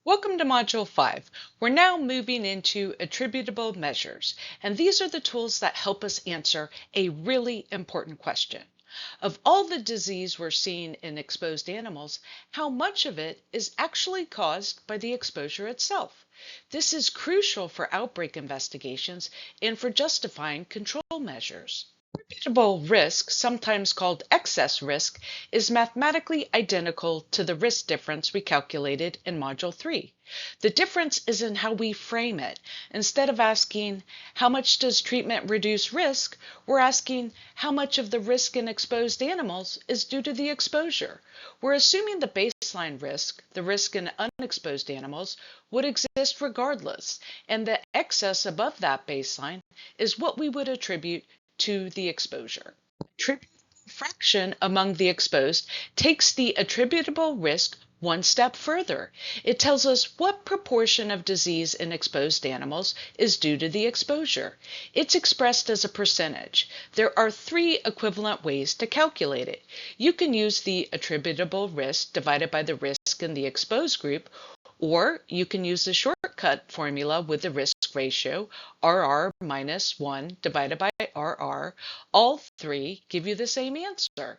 Welcome to Module 5. We're now moving into attributable measures, and these are the tools that help us answer a really important question. Of all the disease we're seeing in exposed animals, how much of it is actually caused by the exposure itself? This is crucial for outbreak investigations and for justifying control measures. Attributable risk, sometimes called excess risk, is mathematically identical to the risk difference we calculated in Module 3. The difference is in how we frame it. Instead of asking, how much does treatment reduce risk, we're asking how much of the risk in exposed animals is due to the exposure. We're assuming the baseline risk, the risk in unexposed animals, would exist regardless, and the excess above that baseline is what we would attribute to the exposure. Attributable fraction among the exposed takes the attributable risk one step further. It tells us what proportion of disease in exposed animals is due to the exposure. It's expressed as a percentage. There are three equivalent ways to calculate it. You can use the attributable risk divided by the risk in the exposed group, or you can use the shortcut formula with the risk ratio, RR minus 1 divided by RR. All three give you the same answer.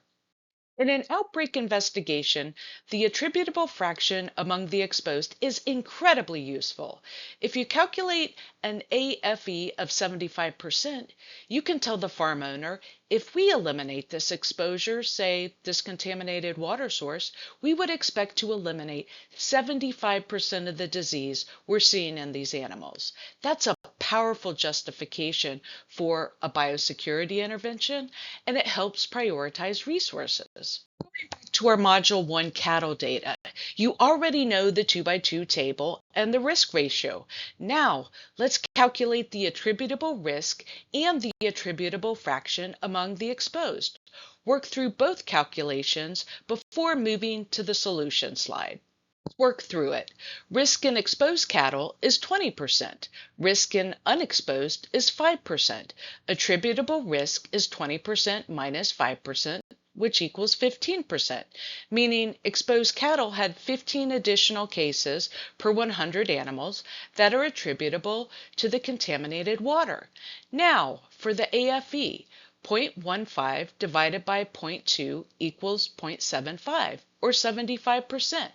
In an outbreak investigation, the attributable fraction among the exposed is incredibly useful. If you calculate an AFE of 75%, you can tell the farm owner, if we eliminate this exposure, say this contaminated water source, we would expect to eliminate 75% of the disease we're seeing in these animals. That's a powerful justification for a biosecurity intervention, and it helps prioritize resources. Going back to our Module 1 cattle data, you already know the 2x2 table and the risk ratio. Now, let's calculate the attributable risk and the attributable fraction among the exposed. Work through both calculations before moving to the solution slide. Work through it. Risk in exposed cattle is 20%. Risk in unexposed is 5%. Attributable risk is 20% minus 5%, which equals 15%, meaning exposed cattle had 15 additional cases per 100 animals that are attributable to the contaminated water. Now, for the AFE, 0.15 divided by 0.2 equals 0.75, or 75%.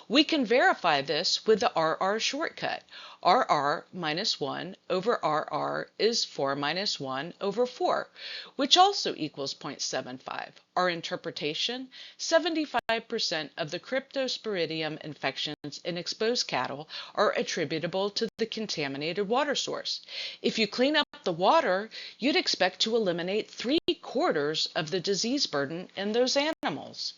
We can verify this with the RR shortcut. RR minus 1 over RR is 4 minus 1 over 4, which also equals 0.75. Our interpretation, 75% of the Cryptosporidium infections in exposed cattle are attributable to the contaminated water source. If you clean up the water, you'd expect to eliminate 3/4 of the disease burden in those animals.